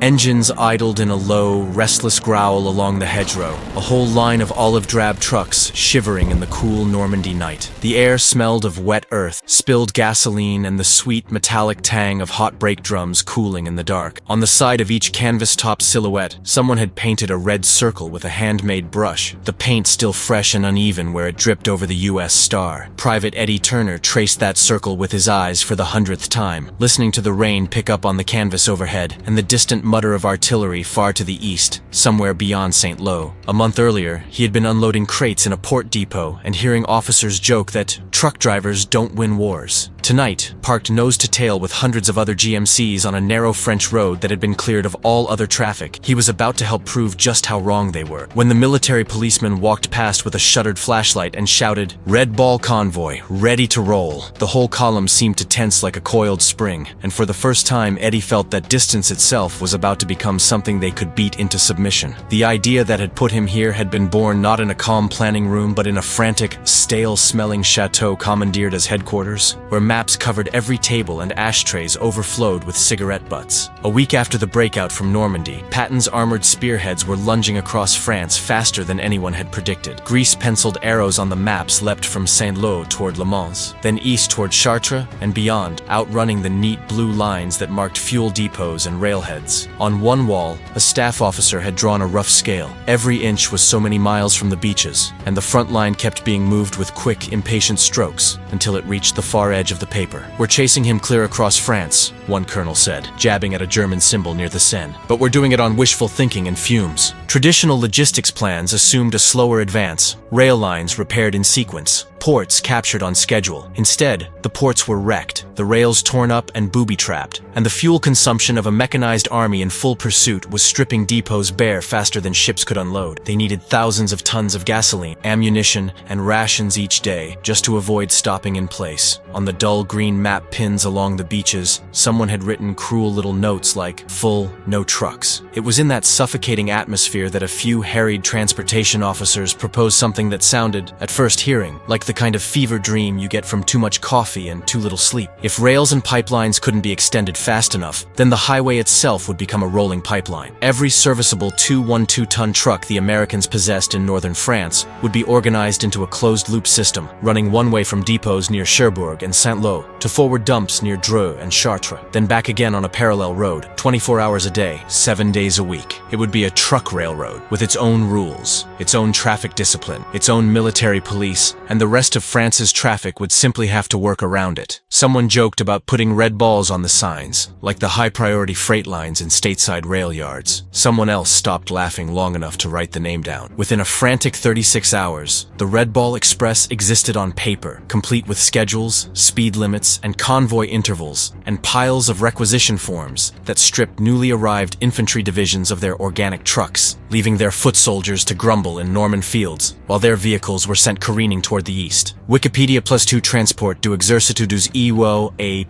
Engines idled in a low, restless growl along the hedgerow, a whole line of olive-drab trucks shivering in the cool Normandy night. The air smelled of wet earth, spilled gasoline, and the sweet metallic tang of hot brake drums cooling in the dark. On the side of each canvas-topped silhouette, someone had painted a red circle with a handmade brush, the paint still fresh and uneven where it dripped over the U.S. star. Private Eddie Turner traced that circle with his eyes for the 100th time, listening to the rain pick up on the canvas overhead and the distant mutter of artillery far to the east, somewhere beyond St. Lo. A month earlier, he had been unloading crates in a port depot and hearing officers joke that truck drivers don't win wars. Tonight, parked nose to tail with hundreds of other GMCs on a narrow French road that had been cleared of all other traffic, he was about to help prove just how wrong they were. When the military policeman walked past with a shuttered flashlight and shouted, "Red Ball convoy, ready to roll," the whole column seemed to tense like a coiled spring, and for the first time Eddie felt that distance itself was about to become something they could beat into submission. The idea that had put him here had been born not in a calm planning room but in a frantic, stale-smelling chateau commandeered as headquarters, where maps covered every table and ashtrays overflowed with cigarette butts. A week after the breakout from Normandy, Patton's armored spearheads were lunging across France faster than anyone had predicted. Grease-penciled arrows on the maps leapt from Saint-Lô toward Le Mans, then east toward Chartres and beyond, outrunning the neat blue lines that marked fuel depots and railheads. On one wall, a staff officer had drawn a rough scale. Every inch was so many miles from the beaches, and the front line kept being moved with quick, impatient strokes until it reached the far edge of the paper. "We're chasing him clear across France," one colonel said, jabbing at a German symbol near the Seine. "But we're doing it on wishful thinking and fumes." Traditional logistics plans assumed a slower advance, rail lines repaired in sequence, ports captured on schedule. Instead, the ports were wrecked, the rails torn up and booby-trapped, and the fuel consumption of a mechanized army in full pursuit was stripping depots bare faster than ships could unload. They needed thousands of tons of gasoline, ammunition, and rations each day just to avoid stopping in place. On the dull green map pins along the beaches, someone had written cruel little notes like, "Full, no trucks." It was in that suffocating atmosphere that a few harried transportation officers proposed something that sounded, at first hearing, like the kind of fever dream you get from too much coffee and too little sleep. If rails and pipelines couldn't be extended fast enough, then the highway itself would become a rolling pipeline. Every serviceable 212-ton truck the Americans possessed in northern France would be organized into a closed-loop system, running one way from depots near Cherbourg and Saint-Lô to forward dumps near Dreux and Chartres, then back again on a parallel road, 24 hours a day, 7 days a week. It would be a truck railroad with its own rules, its own traffic discipline, its own military police, and the rest of France's traffic would simply have to work around it. Someone joked about putting red balls on the signs, like the high-priority freight lines in stateside rail yards. Someone else stopped laughing long enough to write the name down. Within a frantic 36 hours, the Red Ball Express existed on paper, complete with schedules, speed limits, and convoy intervals, and piles of requisition forms that stripped newly arrived infantry divisions of their organic trucks, leaving their foot soldiers to grumble in Norman fields, while their vehicles were sent careening toward the east. Wikipedia +2 transport do exercitu dos EWO A+.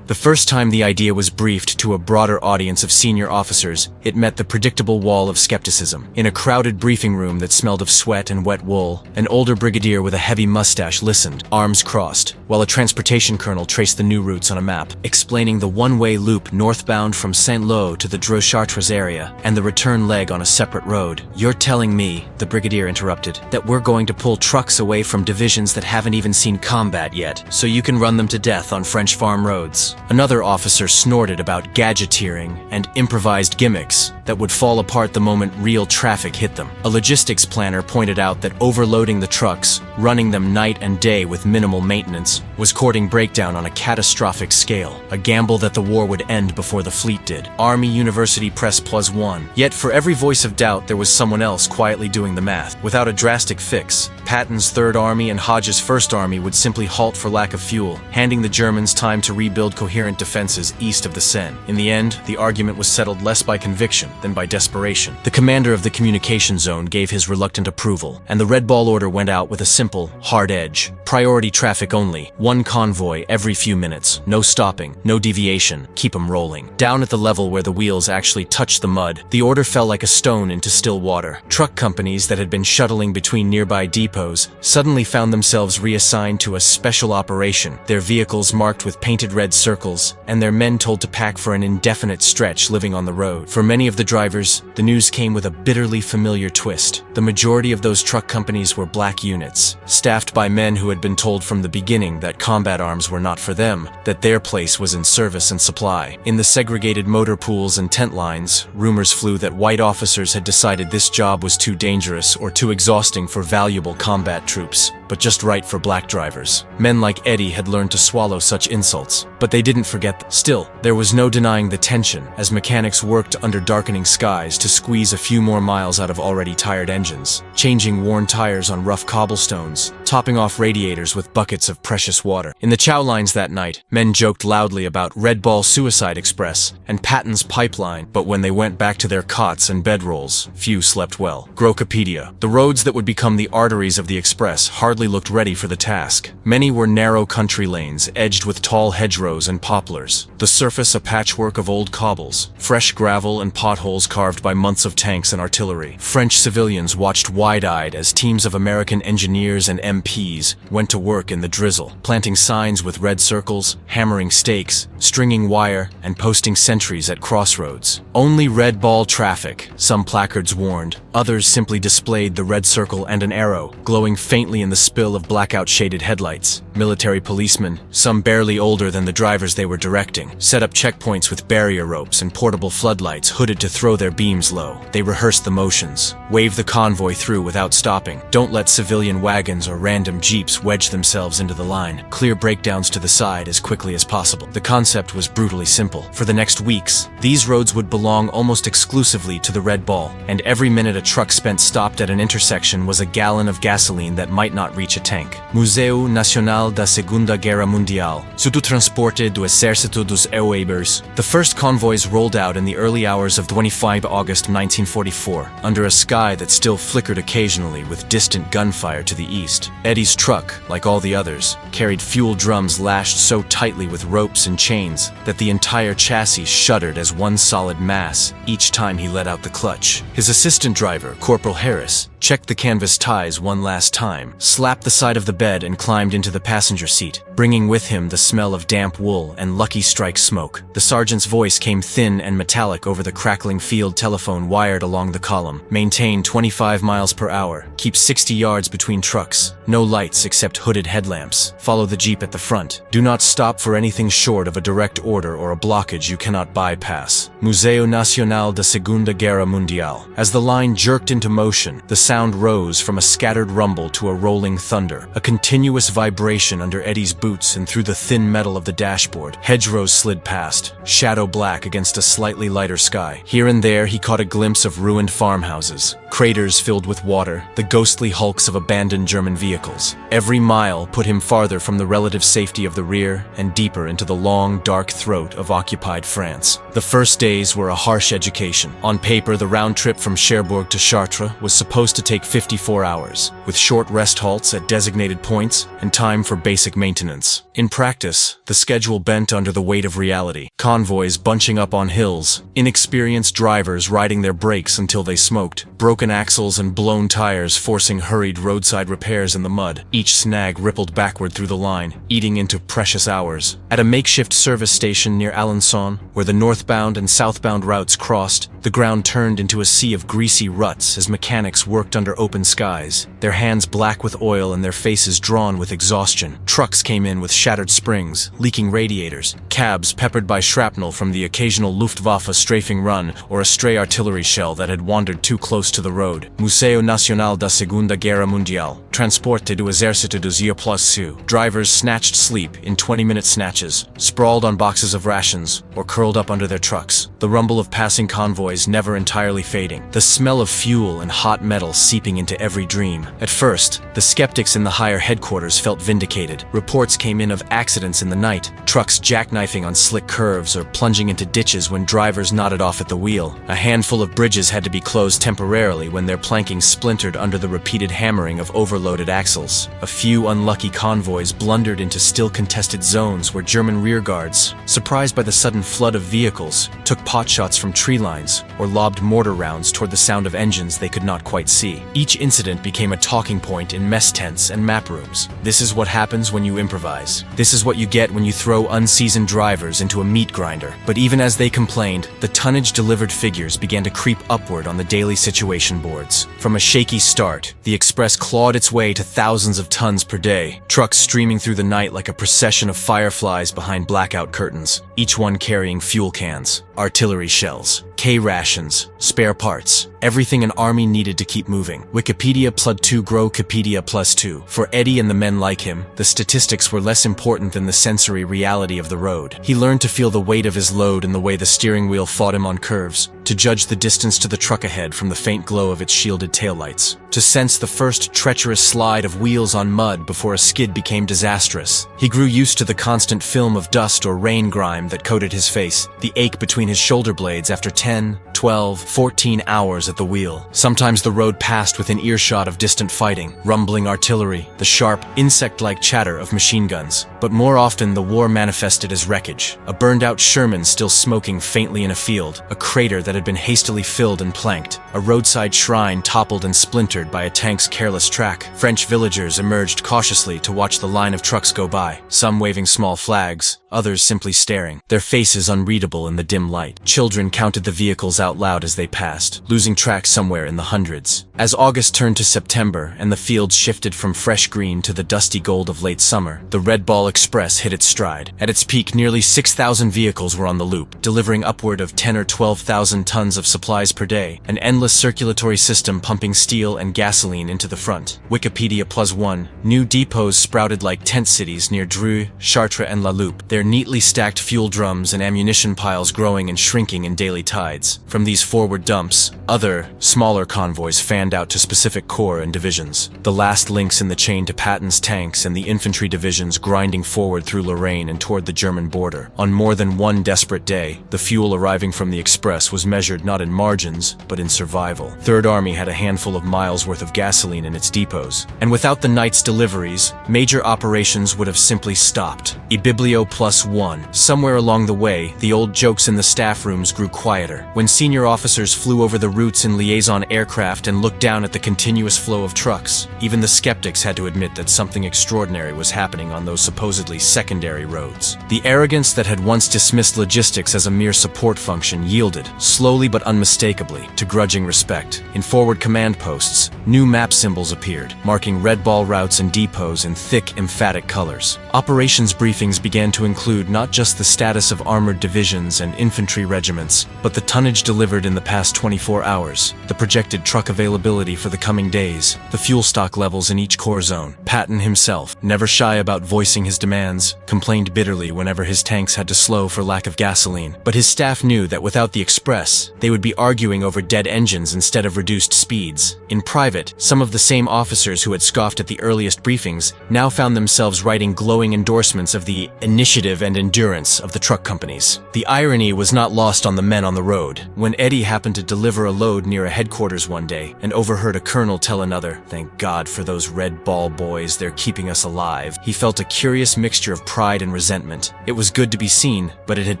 The first time the idea was briefed to a broader audience of senior officers, it met the predictable wall of skepticism. In a crowded briefing room that smelled of sweat and wet wool, an older brigadier with a heavy mustache listened, arms crossed, while a transportation colonel traced the new routes on a map, explaining the one-way loop northbound from Saint-Lô to the Dreux-Chartres area, and the return leg on a separate road. "You're telling me," the brigadier interrupted, "that we're going to pull trucks away from divisions that haven't even seen combat yet, so you can run them to death on French farm roads?" Another officer snorted about gadgeteering and improvised gimmicks that would fall apart the moment real traffic hit them. A logistics planner pointed out that overloading the trucks, running them night and day with minimal maintenance, was courting breakdown on a catastrophic scale, a gamble that the war would end before the fleet did. Army University Press +1. Yet for every voice of doubt there was someone else quietly doing the math. Without a drastic fix, Patton's Third Army and Hodge's First Army would simply halt for lack of fuel, handing the Germans time to rebuild coherent defenses east of the Seine. In the end, the argument was settled less by conviction than by desperation. The commander of the communication zone gave his reluctant approval, and the red ball order went out with a simple, hard edge. Priority traffic only, one convoy every few minutes, no stopping, no deviation, keep 'em rolling. Down at the level where the wheels actually touched the mud, the order fell like a stone into still water. Truck companies that had been shuttling between nearby depots suddenly found themselves reassigned to a special operation, their vehicles marked with painted red circles, and their men told to pack for an indefinite stretch living on the road. For many of the drivers, the news came with a bitterly familiar twist. The majority of those truck companies were black units, staffed by men who had been told from the beginning that combat arms were not for them, that their place was in service and supply. In the segregated motor pools and tent lines, rumors flew that white officers had decided this job was too dangerous or too exhausting for valuable combat troops, but just right for black drivers. Men like Eddie had learned to swallow such insults, but they didn't forget them. Still, there was no denying the tension as mechanics worked under darkening skies to squeeze a few more miles out of already tired engines, changing worn tires on rough cobblestones, topping off radiators with buckets of precious water. In the chow lines that night, men joked loudly about Red Ball Suicide Express and Patton's pipeline, but when they went back to their cots and bedrolls, few slept well. Grokopedia. The roads that would become the arteries of the express hardly looked ready for the task. Many were narrow country lanes, edged with tall hedgerows and poplars. The surface a patchwork of old cobbles, fresh gravel and potholes carved by months of tanks and artillery. French civilians watched wide-eyed as teams of American engineers and MPs went to work in the drizzle, planting signs with red circles, hammering stakes, stringing wire, and posting sentries at crossroads. Only red ball traffic, some placards warned, others simply displayed the red circle and an arrow, glowing faintly in the spill of blackout-shaded headlights. Military policemen, some barely older than the drivers they were directing, set up checkpoints with barrier ropes and portable floodlights hooded to throw their beams low. They rehearsed the motions, wave the convoy through without stopping, don't let civilian wagons or random jeeps wedge themselves into the line, clear breakdowns to the side as quickly as possible. The concept was brutally simple. For the next weeks, these roads would belong almost exclusively to the Red Ball, and every minute a truck spent stopped at an intersection was a gallon of gasoline that might not reach a tank. Museu Nacional da Segunda Guerra Mundial, Instituto Transporte do Exército dos Euebers. The first convoys rolled out in the early hours of 25 August 1944, under a sky that still flickered occasionally with distant gunfire to the east. Eddie's truck, like all the others, carried fuel drums lashed so tightly with ropes and chains that the entire chassis shuddered as one solid mass each time he let out the clutch. His assistant driver, Corporal Harris, checked the canvas ties one last time, slapped the side of the bed and climbed into the passenger seat, bringing with him the smell of damp wool and Lucky Strike smoke. The sergeant's voice came thin and metallic over the crackling field telephone wired along the column. Maintain 25 miles per hour. Keep 60 yards between trucks. No lights except hooded headlamps. Follow the jeep at the front. Do not stop for anything short of a direct order or a blockage you cannot bypass. Museu Nacional da Segunda Guerra Mundial. As the line jerked into motion, the sound rose from a scattered rumble to a rolling thunder, a continuous vibration under Eddie's boots and through the thin metal of the dashboard. Hedgerows slid past, shadow black against a slightly lighter sky. Here and there he caught a glimpse of ruined farmhouses, craters filled with water, the ghostly hulks of abandoned German vehicles. Every mile put him farther from the relative safety of the rear and deeper into the long, dark throat of occupied France. The first days were a harsh education. On paper, the round trip from Cherbourg to Chartres was supposed to take 54 hours, with short rest halts at designated points and time for basic maintenance. In practice, the schedule bent under the weight of reality. Convoys bunching up on hills, inexperienced drivers riding their brakes until they smoked, broken axles and blown tires forcing hurried roadside repairs in the mud. Each snag rippled backward through the line, eating into precious hours. At a makeshift service station near Alençon, where the northbound and southbound routes crossed, the ground turned into a sea of greasy ruts as mechanics worked under open skies, their hands black with oil and their faces drawn with exhaustion. Trucks came in with shattered springs, leaking radiators, cabs peppered by shrapnel from the occasional Luftwaffe strafing run or a stray artillery shell that had wandered too close to the road. Museu Nacional da Segunda Guerra Mundial. Transporte Transporte do Exército do Dia Plus Sul. Drivers snatched sleep in 20-minute snatches, sprawled on boxes of rations, or curled up under their trucks. The rumble of passing convoys never entirely fading. The smell of fuel and hot metal seeping into every dream. At first, the skeptics in the higher headquarters felt vindicated. Reports came in of accidents in the night, trucks jackknifing on slick curves or plunging into ditches when drivers nodded off at the wheel. A handful of bridges had to be closed temporarily when their planking splintered under the repeated hammering of overloaded axles. A few unlucky convoys blundered into still contested zones where German rearguards, surprised by the sudden flood of vehicles, took potshots from tree lines or lobbed mortar rounds toward the sound of engines they could not quite see. Each incident became a talking point in mess tents and map rooms. This is what happens when you improvise. This is what you get when you throw unseasoned drivers into a meat grinder. But even as they complained, the tonnage-delivered figures began to creep upward on the daily situation boards. From a shaky start, the Express clawed its way to thousands of tons per day, trucks streaming through the night like a procession of fireflies behind blackout curtains, each one carrying fuel cans, artillery shells, K-rations, spare parts, everything an army needed to keep moving. Wikipedia plus 2 grow Wikipedia plus 2. For Eddie and the men like him, the statistics were less important than the sensory reality of the road. He learned to feel the weight of his load in the way the steering wheel fought him on curves, to judge the distance to the truck ahead from the faint glow of its shielded taillights, to sense the first treacherous slide of wheels on mud before a skid became disastrous. He grew used to the constant film of dust or rain grime that coated his face, the ache between his shoulder blades after 10, 12, 14 hours at the wheel. Sometimes the road passed within earshot of distant fighting, rumbling artillery, the sharp, insect-like chatter of machine guns. But more often the war manifested as wreckage. A burned-out Sherman still smoking faintly in a field, a crater that had been hastily filled and planked, a roadside shrine toppled and splintered by a tank's careless track. French villagers emerged cautiously to watch the line of trucks go by, some waving small flags, others simply staring, their faces unreadable in the dim light. Children counted the vehicles out loud as they passed, losing track somewhere in the hundreds. As August turned to September and the fields shifted from fresh green to the dusty gold of late summer, the Red Ball Express hit its stride. At its peak, nearly 6,000 vehicles were on the loop, delivering upward of 10 or 12,000 tons of supplies per day, an endless circulatory system pumping steel and gasoline into the front. Wikipedia plus 1. New depots sprouted like tent cities near Dreux, Chartres and La Loupe, their neatly stacked fuel drums and ammunition piles growing and shrinking in daily tides. From these forward dumps, other, smaller convoys fanned out to specific corps and divisions, the last links in the chain to Patton's tanks and the infantry divisions grinding forward through Lorraine and toward the German border. On more than one desperate day, the fuel arriving from the Express was measured not in margins, but in survival. Third Army had a handful of miles worth of gasoline in its depots, and without the night's deliveries, major operations would have simply stopped. Biblio plus 1. Somewhere along the way, the old jokes in the staff rooms grew quieter. When senior officers flew over the routes in liaison aircraft and looked down at the continuous flow of trucks, even the skeptics had to admit that something extraordinary was happening on those supposedly secondary roads. The arrogance that had once dismissed logistics as a mere support function yielded, slowly but unmistakably, to grudging respect. In forward command posts, new map symbols appeared, marking red ball routes and depots in thick, emphatic colors. Operations briefings began to include not just the status of armored divisions and infantry regiments, but the tonnage delivered in the past 24 hours, the projected truck availability for the coming days, the fuel stock levels in each corps zone. Patton himself, never shy about voicing his demands, complained bitterly whenever his tanks had to slow for lack of gasoline. But his staff knew that without the Express, they would be arguing over dead engines instead of reduced speeds. In private, some of the same officers who had scoffed at the earliest briefings now found themselves writing glowing endorsements of the initiative and endurance of the truck companies. The irony was not lost on the men on the road. When Eddie happened to deliver a load near a headquarters one day and overheard a colonel tell another, "Thank God for those Red Ball boys, they're keeping us alive," he felt a curious mixture of pride and resentment. It was good to be seen, but it had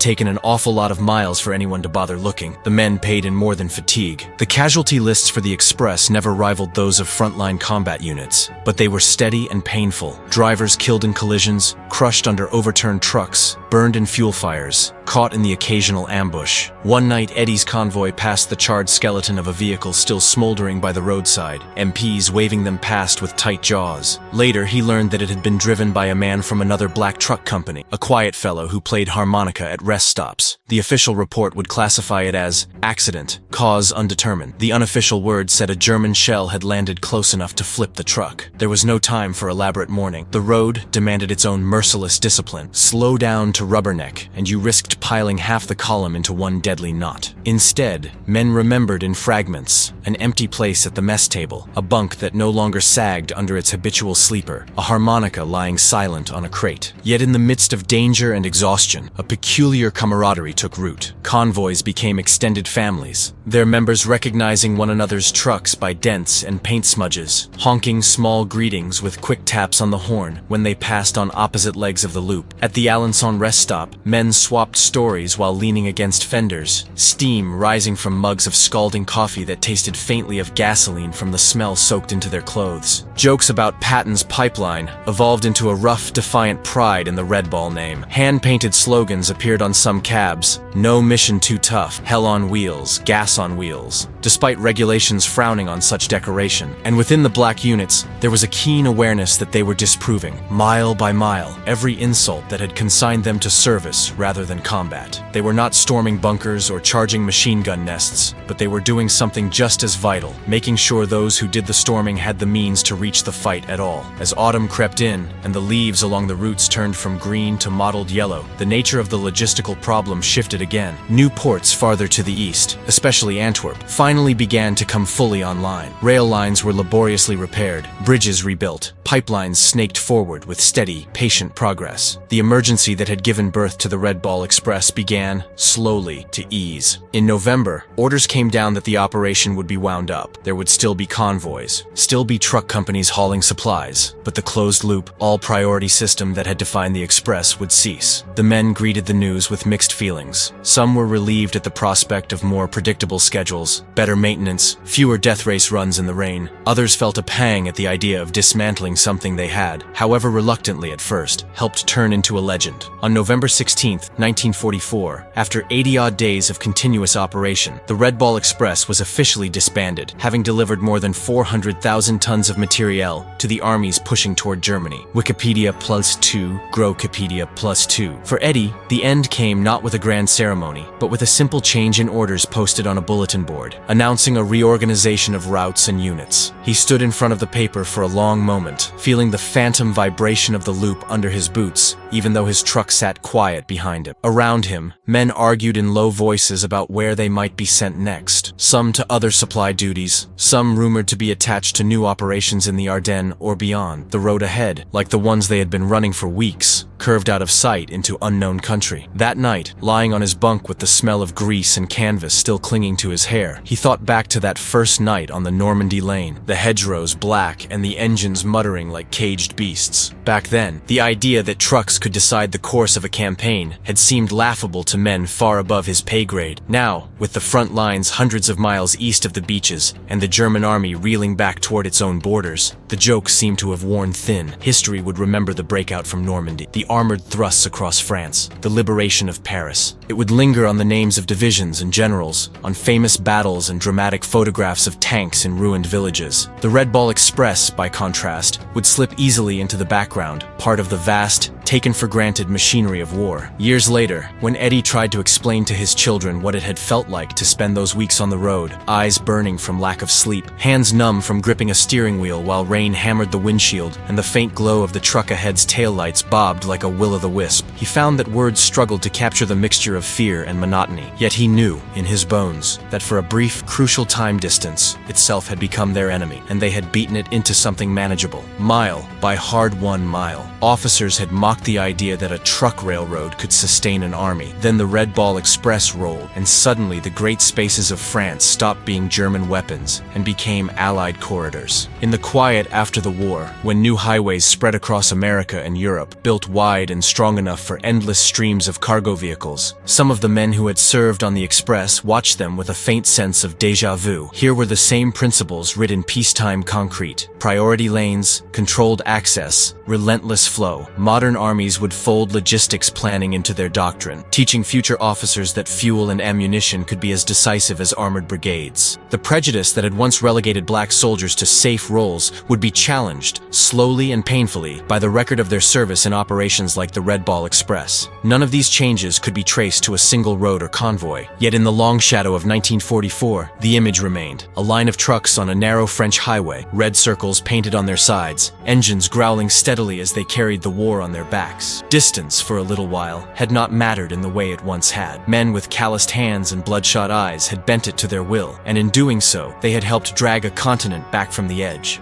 taken an awful lot of miles for anyone to bother looking. The men paid in more than fatigue. The casualty lists for the Express never rivaled those of frontline combat units, but they were steady and painful. Drivers killed in collisions, crushed under overturned trucks, burned in fuel fires, caught in the occasional ambush. One night, Eddie's convoy passed the charred skeleton of a vehicle still smoldering by the roadside, MPs waving them past with tight jaws. Later, he learned that it had been driven by a man from another black truck company, a quiet fellow who played harmonica at rest stops. The official report would classify it as accident, cause undetermined. The unofficial word said a German shell had landed close enough to flip the truck. There was no time for elaborate mourning. The road demanded its own merciless discipline. Slow down to rubberneck, and you risked piling half the column into one deadly knot. Instead, men remembered in fragments: an empty place at the mess table, a bunk that no longer sagged under its habitual sleeper, a harmonica lying silent on a crate. Yet in the midst of danger and exhaustion, a peculiar camaraderie took root. Convoys became extended families, their members recognizing one another's trucks by dents and paint smudges, honking small greetings with quick taps on the horn when they passed on opposite legs of the loop. At the Alençon rest stop, men swapped stories while leaning against fenders, steam rising from mugs of scalding coffee that tasted faintly of gasoline from the smell soaked into their clothes. Jokes about Patton's pipeline evolved into a rough, defiant pride in the Red Ball name. Hand-painted slogans appeared on some cabs: "No mission too tough," "Hell on wheels," "Gas on wheels," despite regulations frowning on such decoration. And within the black units, there was a keen awareness that they were disproving, mile by mile, every insult that had consigned them to service rather than combat. They were not storming bunkers or charging machine gun nests, but they were doing something just as vital, making sure those who did the storming had the means to reach the fight at all. As autumn crept in, and the leaves along the routes turned from green to mottled yellow, the nature of the logistical problem shifted again. New ports farther to the east, especially Antwerp, finally began to come fully online. Rail lines were laboriously repaired, bridges rebuilt, pipelines snaked forward with steady, patient progress. The emergency that had given birth to the Red Ball Express began, slowly, to ease. In November, orders came down that the operation would be wound up. There would still be convoys, still be truck companies hauling supplies, but the closed-loop, all-priority system that had defined the Express would cease. The men greeted the news with mixed feelings. Some were relieved at the prospect of more predictable schedules, better maintenance, fewer death race runs in the rain. Others felt a pang at the idea of dismantling something they had, however reluctantly at first, helped turn into a legend. On November 16, 1944, after 80-odd days of continuous operation, the Red Ball Express was officially disbanded, having delivered more than 400,000 tons of materiel to the armies pushing toward Germany. Wikipedia +2, Grokipedia +2. For Eddie, the end came not with a grand ceremony, but with a simple change in orders posted on a bulletin board, announcing a reorganization of routes and units. He stood in front of the paper for a long moment, feeling the phantom vibration of the loop under his boots, even though his truck sat quiet behind him. Around him, men argued in low voices about where they might be sent next, some to other supply duties, some rumored to be attached to new operations in the Ardennes or beyond. The road ahead, like the ones they had been running for weeks, curved out of sight into unknown country. That night, lying on his bunk with the smell of grease and canvas still clinging to his hair, he thought back to that first night on the Normandy lane, the hedgerows black and the engines muttering like caged beasts. Back then, the idea that trucks could decide the course of a campaign had seemed laughable to men far above his pay grade. Now, with the front lines hundreds of miles east of the beaches and the German army reeling back toward its own borders, the joke seemed to have worn thin. History would remember the breakout from Normandy, the armored thrusts across France, the liberation of Paris. It would linger on the names of divisions and generals, on famous battles and dramatic photographs of tanks in ruined villages. The Red Ball Express, by contrast, would slip easily into the background, part of the vast, taken-for-granted machinery of war. Years later, when Eddie tried to explain to his children what it had felt like to spend those weeks on the road, eyes burning from lack of sleep, hands numb from gripping a steering wheel while rain hammered the windshield and the faint glow of the truck ahead's taillights bobbed like a will-o'-the-wisp, he found that words struggled to capture the mixture of fear and monotony. Yet he knew, in his bones, that for a brief, crucial time distance, itself had become their enemy, and they had beaten it into something manageable. Mile by hard-won mile. Officers had mocked the idea that a truck railroad could sustain an army. Then the Red Ball Express rolled, and suddenly the great spaces of France stopped being German weapons and became Allied corridors. In the quiet after the war, when new highways spread across America and Europe, built wide and strong enough for endless streams of cargo vehicles, some of the men who had served on the Express watched them with a faint sense of déjà vu. Here were the same principles writ in peacetime concrete: priority lanes, controlled access, relentless flow. Modern armies would fold logistics planning into their doctrine, teaching future officers that fuel and ammunition could be as decisive as armored brigades. The prejudice that had once relegated black soldiers to safe roles would be challenged, slowly and painfully, by the record of their service in operations like the Red Ball Express. None of these changes could be traced to a single road or convoy. Yet in the long shadow of 1944, the image remained. A line of trucks on a narrow French highway, red circles painted on their sides, engines growling steadily as they carried the war on their backs. Distance, for a little while, had not mattered in the way it once had. Men with calloused hands and bloodshot eyes had bent it to their will, and in doing so, they had helped drag a continent back from the edge.